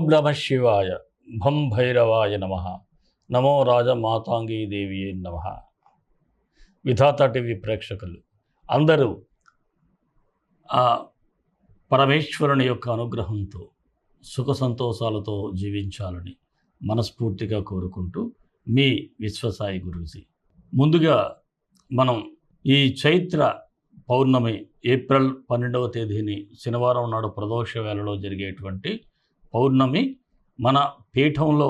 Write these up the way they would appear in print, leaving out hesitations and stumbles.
ఓం నమ శివాయ. భం భైరవాయ నమ. నమో రాజమాతాంగీ దేవి నమ. విధాత టీవీ ప్రేక్షకులు అందరూ ఆ పరమేశ్వరుని యొక్క అనుగ్రహంతో సుఖ సంతోషాలతో జీవించాలని మనస్ఫూర్తిగా కోరుకుంటూ మీ విశ్వసాయి గురూజీ. ముందుగా మనం ఈ చైత్ర పౌర్ణమి ఏప్రిల్ 12వ తేదీని శనివారం నాడు ప్రదోష వేళలో జరిగేటువంటి పౌర్ణమి మన పీఠంలో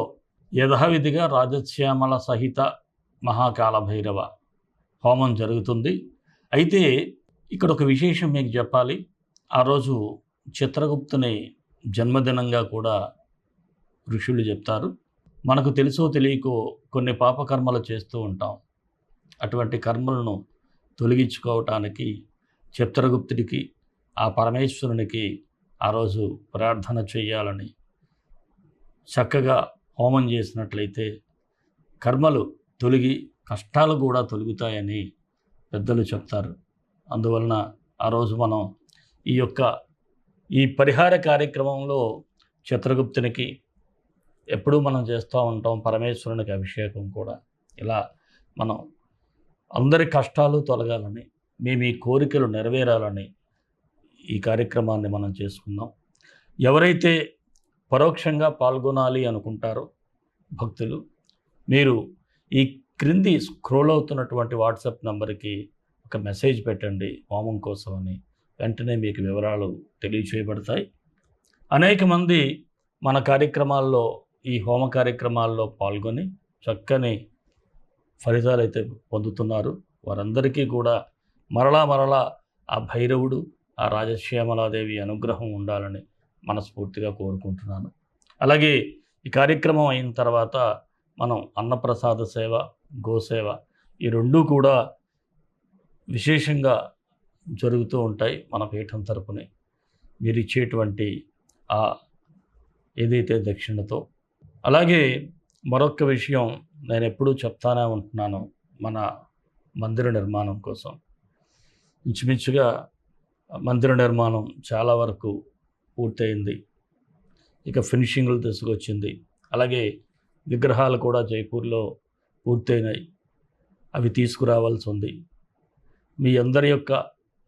యథావిధిగా రాజశ్యామల సహిత మహాకాల భైరవ హోమం జరుగుతుంది. అయితే ఇక్కడ ఒక విశేషం మీకు చెప్పాలి. ఆ రోజు చిత్రగుప్తుని జన్మదినంగా కూడా ఋషులు చెప్తారు. మనకు తెలుసో తెలియకో కొన్ని పాపకర్మలు చేస్తూ ఉంటాం. అటువంటి కర్మలను తొలగించుకోవటానికి చిత్రగుప్తుడికి ఆ పరమేశ్వరునికి ఆ రోజు ప్రార్థన చేయాలని చక్కగా హోమం చేసినట్లయితే కర్మలు తొలగి కష్టాలు కూడా తొలగుతాయని పెద్దలు చెప్తారు. అందువలన ఆ రోజు మనం ఈ పరిహార కార్యక్రమంలో చిత్రగుప్తునికి ఎప్పుడూ మనం చేస్తూ ఉంటాం. పరమేశ్వరునికి అభిషేకం కూడా ఇలా మనం అందరి కష్టాలు తొలగాలని మీ కోరికలు నెరవేరాలని ఈ కార్యక్రమాన్ని మనం చేసుకుందాం. ఎవరైతే పరోక్షంగా పాల్గొనాలి అనుకుంటారో భక్తులు, మీరు ఈ క్రింది స్క్రోల్ అవుతున్నటువంటి వాట్సాప్ నంబర్కి ఒక మెసేజ్ పెట్టండి హోమం కోసమని. వెంటనే మీకు వివరాలు తెలియచేయబడతాయి. అనేక మంది మన కార్యక్రమాల్లో ఈ హోమ కార్యక్రమాల్లో పాల్గొని చక్కని ఫలితాలు అయితే పొందుతున్నారు. వారందరికీ కూడా మరలా ఆ భైరవుడు, ఆ రాజశ్యామలాదేవి అనుగ్రహం ఉండాలని మనస్ఫూర్తిగా కోరుకుంటున్నాను. అలాగే ఈ కార్యక్రమం అయిన తర్వాత మనం అన్నప్రసాద సేవ, గోసేవ ఈ రెండూ కూడా విశేషంగా జరుగుతూ ఉంటాయి మన పీఠం తరపునే. మీరు ఇచ్చేటువంటి ఆ ఏదైతే దక్షిణతో. అలాగే మరొక విషయం నేను ఎప్పుడూ చెప్తానే ఉంటున్నాను, మన మందిర నిర్మాణం కోసం. ఇంచుమించుగా మందిర నిర్మాణం చాలా వరకు పూర్తయింది. ఇక ఫినిషింగ్లు తీసుకొచ్చింది. అలాగే విగ్రహాలు కూడా జైపూర్లో పూర్తయినాయి. అవి తీసుకురావాల్సి ఉంది. మీ అందరి యొక్క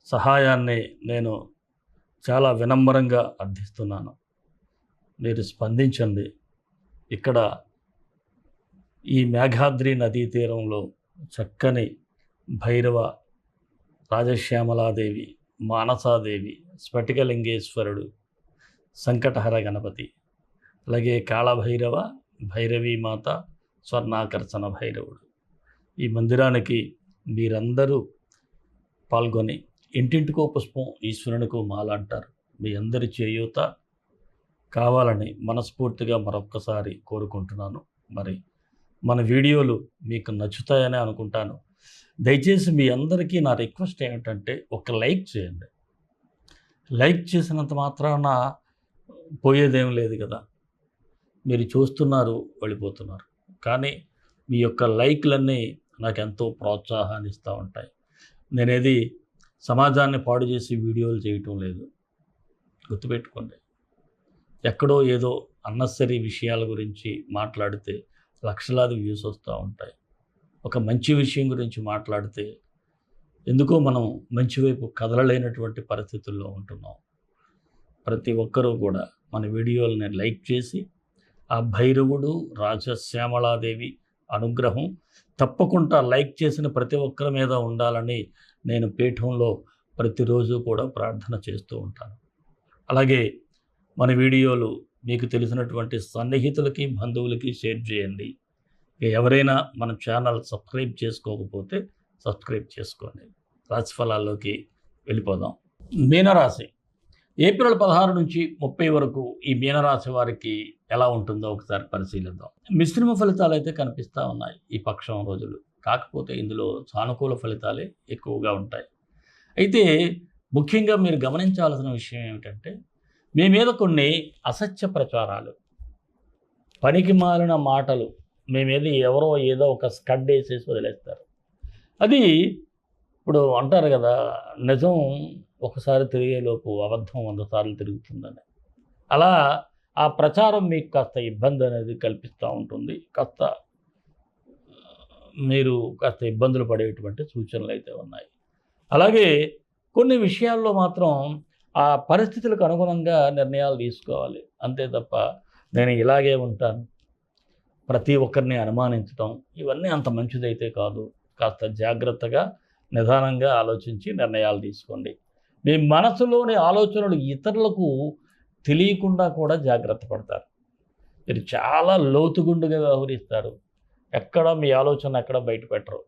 సహాయాన్ని నేను చాలా వినమ్రంగా అర్థిస్తున్నాను. మీరు స్పందించండి. ఇక్కడ ఈ మేఘాద్రి నదీ తీరంలో చక్కని భైరవ, రాజశ్యామలాదేవి, మానసాదేవి, స్ఫటికలింగేశ్వరుడు, సంకటహర గణపతి, అలాగే కాళభైరవ, భైరవీమాత, స్వర్ణాకర్షణ భైరవుడు. ఈ మందిరానికి మీరందరూ పాల్గొని ఇంటింటికో పుష్పం ఈశ్వరునికో మాల అంటారు. మీ అందరి చేయూత కావాలని మనస్ఫూర్తిగా మరొక్కసారి కోరుకుంటున్నాను. మరి మన వీడియోలు మీకు నచ్చుతాయని అనుకుంటాను. దయచేసి మీ అందరికీ నా రిక్వెస్ట్ ఏమిటంటే ఒక లైక్ చేయండి. లైక్ చేసినంత మాత్రాన పోయేదేం లేదు కదా. మీరు చూస్తున్నారు, వెళ్ళిపోతున్నారు. కానీ మీ యొక్క లైక్లన్నీ నాకు ఎంతో ప్రోత్సాహాన్ని ఇస్తూ ఉంటాయి. నేనేది సమాజాన్ని పాడు చేసి వీడియోలు చేయటం లేదు, గుర్తుపెట్టుకోండి. ఎక్కడో ఏదో అన్నెసరీ విషయాల గురించి మాట్లాడితే లక్షలాది వ్యూస్ వస్తూ ఉంటాయి. ఒక మంచి విషయం గురించి మాట్లాడితే ఎందుకో మనం మంచి వైపు కదలలేనటువంటి పరిస్థితుల్లో ఉంటున్నాం. ప్రతి ఒక్కరూ కూడా మన వీడియోలని లైక్ చేసి ఆ భైరవుడు, రాజశ్యామలాదేవి అనుగ్రహం తప్పకుండా లైక్ చేసిన ప్రతి ఒక్కరి మీద ఉండాలని నేను పీఠంలో ప్రతిరోజు కూడా ప్రార్థన చేస్తూ ఉంటాను. అలాగే మన వీడియోలు మీకు తెలిసినటువంటి సన్నిహితులకి, బంధువులకి షేర్ చేయండి. ఎవరైనా మన ఛానల్ సబ్స్క్రైబ్ చేసుకోకపోతే సబ్స్క్రైబ్ చేసుకోండి. రాశిఫలాల్లోకి వెళ్ళిపోదాం. మీనరాశి ఏప్రిల్ 16 నుంచి 30 వరకు ఈ మీనరాశి వారికి ఎలా ఉంటుందో ఒకసారి పరిశీలిద్దాం. మిశ్రమ ఫలితాలు అయితే కనిపిస్తూ ఉన్నాయి ఈ పక్షం రోజులు. కాకపోతే ఇందులో సానుకూల ఫలితాలే ఎక్కువగా ఉంటాయి. అయితే ముఖ్యంగా మీరు గమనించాల్సిన విషయం ఏమిటంటే, మీ మీద కొన్ని అసత్య ప్రచారాలు, పనికి మాలిన మాటలు మీ మీద ఎవరో ఏదో ఒక స్కడ్ వేసేసి వదిలేస్తారు. అది ఇప్పుడు అంటారు కదా, నిజం ఒకసారి తిరిగేలోపు అబద్ధం 100 సార్లు తిరుగుతుందని. అలా ఆ ప్రచారం మీకు కాస్త ఇబ్బంది అనేది కల్పిస్తూ ఉంటుంది. మీరు కాస్త ఇబ్బందులు పడేటువంటి సూచనలు అయితే ఉన్నాయి. అలాగే కొన్ని విషయాల్లో మాత్రం ఆ పరిస్థితులకు అనుగుణంగా నిర్ణయాలు తీసుకోవాలి. అంతే తప్ప నేను ఇలాగే ఉంటాను, ప్రతి ఒక్కరిని అనుమానించడం ఇవన్నీ అంత మంచిదైతే కాదు. కాస్త జాగ్రత్తగా నిదానంగా ఆలోచించి నిర్ణయాలు తీసుకోండి. మీ మనసులోని ఆలోచనలు ఇతరులకు తెలియకుండా కూడా జాగ్రత్త పడతారు. మీరు చాలా లోతుగుండుగా వ్యవహరిస్తారు. ఎక్కడ మీ ఆలోచన ఎక్కడ బయట పెట్టరు.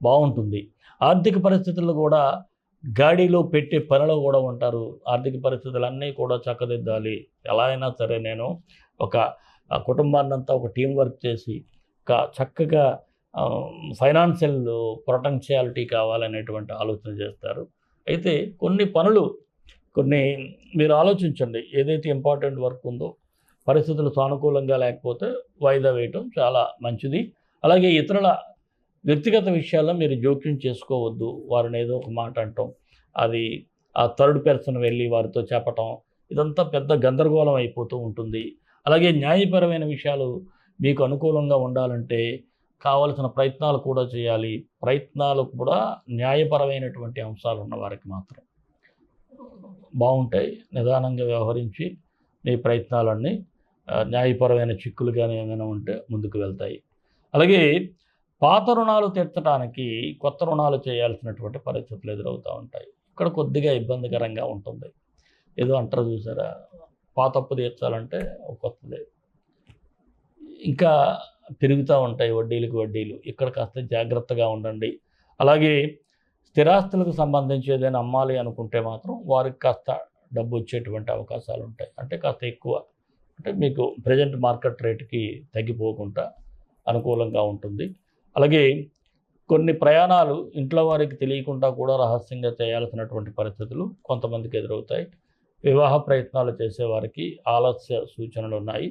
బాగుంటుంది. ఆర్థిక పరిస్థితులు కూడా గాడిలో పెట్టే పనిలో కూడా ఉంటారు. ఆర్థిక పరిస్థితులన్నీ కూడా చక్కదిద్దాలి. ఎలా అయినా సరే నేను ఒక కుటుంబాన్నంతా ఒక టీం వర్క్ చేసి చక్కగా ఫైనాన్షియల్ పొటెన్షియాలిటీ కావాలనేటువంటి ఆలోచన చేస్తారు. అయితే కొన్ని మీరు ఆలోచించండి. ఏదైతే ఇంపార్టెంట్ వర్క్ ఉందో పరిస్థితులు సానుకూలంగా లేకపోతే వాయిదా వేయటం చాలా మంచిది. అలాగే ఇతరుల వ్యక్తిగత విషయాల్లో మీరు జోక్యం చేసుకోవద్దు. వారిని ఏదో ఒక మాట అంటాం, అది ఆ థర్డ్ పర్సన్ వెళ్ళి వారితో చెప్పటం, ఇదంతా పెద్ద గందరగోళం అయిపోతూ ఉంటుంది. అలాగే న్యాయపరమైన విషయాలు మీకు అనుకూలంగా ఉండాలంటే కావలసిన ప్రయత్నాలు కూడా చేయాలి. ప్రయత్నాలు కూడా న్యాయపరమైనటువంటి అంశాలు ఉన్న వారికి మాత్రం బాగుంటాయి. నిదానంగా వ్యవహరించి మీ ప్రయత్నాలన్నీ న్యాయపరమైన చిక్కులు కానీ ఏమైనా ఉంటే ముందుకు వెళ్తాయి. అలాగే పాత రుణాలు తీర్చడానికి కొత్త రుణాలు చేయాల్సినటువంటి పరిస్థితులు ఎదురవుతూ ఉంటాయి. ఇక్కడ కొద్దిగా ఇబ్బందికరంగా ఉంటుంది. ఏదో అంటారు చూసారా, పాత అప్పు తీర్చాలంటే కొత్తది ఇంకా పెరుగుతూ ఉంటాయి, వడ్డీలకు వడ్డీలు. ఇక్కడ కాస్త జాగ్రత్తగా ఉండండి. అలాగే స్థిరాస్తులకు సంబంధించి ఏదైనా అమ్మాలి అనుకుంటే మాత్రం వారికి కాస్త డబ్బు వచ్చేటువంటి అవకాశాలు ఉంటాయి. అంటే కాస్త ఎక్కువ, అంటే మీకు ప్రజెంట్ మార్కెట్ రేటుకి తగ్గిపోకుండా అనుకూలంగా ఉంటుంది. అలాగే కొన్ని ప్రయాణాలు ఇంట్లో వారికి తెలియకుండా కూడా రహస్యంగా చేయాల్సినటువంటి పరిస్థితులు కొంతమందికి ఎదురవుతాయి. వివాహ ప్రయత్నాలు చేసేవారికి ఆలస్య సూచనలు ఉన్నాయి.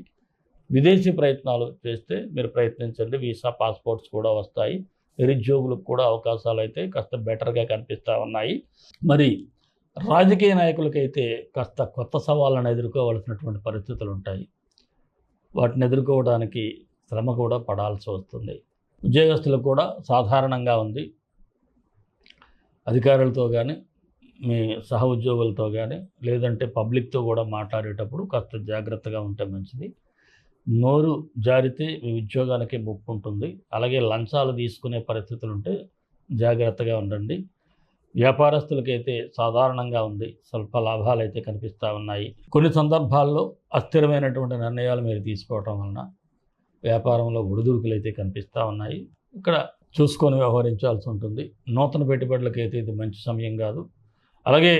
విదేశీ ప్రయత్నాలు చేస్తే మీరు ప్రయత్నించండి. వీసా పాస్పోర్ట్స్ కూడా వస్తాయి. నిరుద్యోగులకు కూడా అవకాశాలు అయితే కాస్త బెటర్గా కనిపిస్తూ ఉన్నాయి. మరి రాజకీయ నాయకులకైతే కాస్త కొత్త సవాళ్ళను ఎదుర్కోవాల్సినటువంటి పరిస్థితులు ఉంటాయి. వాటిని ఎదుర్కోవడానికి శ్రమ కూడా పడాల్సి వస్తుంది. ఉద్యోగస్తులకు కూడా సాధారణంగా ఉంది. అధికారులతో కానీ మీ సహ ఉద్యోగులతో కానీ లేదంటే పబ్లిక్తో కూడా మాట్లాడేటప్పుడు కాస్త జాగ్రత్తగా ఉంటే మంచిది. నోరు జారితే మీ ఉద్యోగానికి ముప్పు ఉంటుంది. అలాగే లంచాలు తీసుకునే పరిస్థితులు ఉంటే జాగ్రత్తగా ఉండండి. వ్యాపారస్తులకైతే సాధారణంగా ఉంది. స్వల్ప లాభాలు అయితే కనిపిస్తూ ఉన్నాయి. కొన్ని సందర్భాల్లో అస్థిరమైనటువంటి నిర్ణయాలు మీరు తీసుకోవటం వలన వ్యాపారంలో ఒడిదుడుకులు అయితే కనిపిస్తూ ఉన్నాయి. ఇక్కడ చూసుకొని వ్యవహరించాల్సి ఉంటుంది. నూతన పెట్టుబడులకైతే ఇది మంచి సమయం కాదు. అలాగే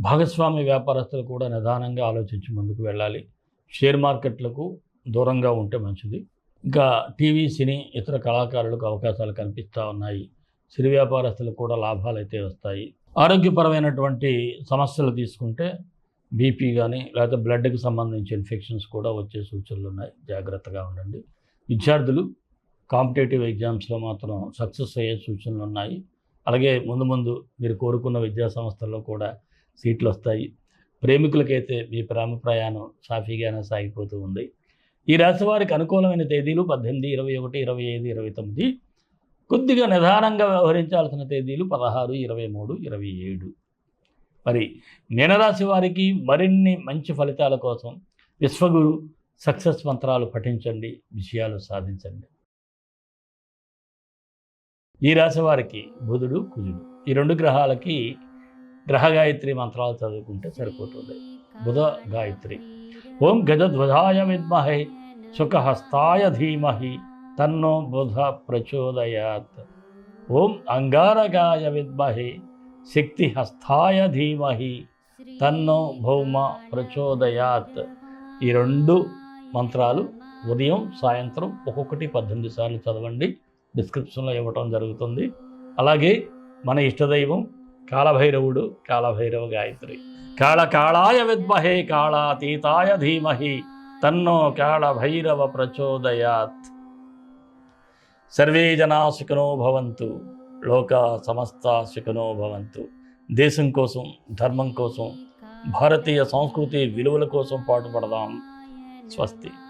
భాగస్వామ్య వ్యాపారస్తులు కూడా నిదానంగా ఆలోచించి ముందుకు వెళ్ళాలి. షేర్ మార్కెట్లకు దూరంగా ఉంటే మంచిది. ఇంకా టీవీ, సినీ, ఇతర కళాకారులకు అవకాశాలు కనిపిస్తూ ఉన్నాయి. సిరి వ్యాపారస్తులకు కూడా లాభాలు అయితే వస్తాయి. ఆరోగ్యపరమైనటువంటి సమస్యలు తీసుకుంటే బీపీ కానీ లేకపోతే బ్లడ్కి సంబంధించి ఇన్ఫెక్షన్స్ కూడా వచ్చే సూచనలు ఉన్నాయి. జాగ్రత్తగా ఉండండి. విద్యార్థులు కాంపిటేటివ్ ఎగ్జామ్స్లో మాత్రం సక్సెస్ అయ్యే సూచనలు ఉన్నాయి. అలాగే ముందు మీరు కోరుకున్న విద్యా సంస్థల్లో కూడా సీట్లు వస్తాయి. ప్రేమికులకైతే మీ ప్రేమ ప్రయాణం సాఫీగానే సాగిపోతూ ఉంది. ఈ రాశి వారికి అనుకూలమైన తేదీలు 18, 21, 25, 29. కొద్దిగా నిదానంగా వ్యవహరించాల్సిన తేదీలు 16, 23, 27. మరి మీనరాశి వారికి మరిన్ని మంచి ఫలితాల కోసం విశ్వగురు సక్సెస్ మంత్రాలు పఠించండి, విజయాలు సాధించండి. ఈ రాశి వారికి బుధుడు, కుజుడు ఈ రెండు గ్రహాలకి గ్రహ గాయత్రి మంత్రాలు చదువుకుంటే సరిపోతుంది. బుధ గాయత్రి ఓం గజధ్వజాయ విద్మహే సుఖహస్తాయ ధీమహి తన్నో బుధ ప్రచోదయాత్. ఓం అంగారకాయ విద్మహే శక్తిహస్తాయ ధీమహి తన్నో భౌమ ప్రచోదయాత్. ఈ రెండు మంత్రాలు ఉదయం సాయంత్రం ఒక్కొక్కటి 18 సార్లు చదవండి. డిస్క్రిప్షన్లో ఇవ్వటం జరుగుతుంది. అలాగే మన ఇష్టదైవం కాళభైరవుడు, కాళభైరవ గాయత్రి. కాళకాళాయ విద్మహే కాళాతీతాయ ధీమహి తన్నో కాళభైరవ ప్రచోదయాత్. సర్వే జనా సుఖినో భవంతు, లోకా సమస్తా సుఖినో భవంతు. దేశం కోసం, ధర్మం కోసం, భారతీయ సంస్కృతి విలువల కోసం పాటుపడదాం. స్వస్తి.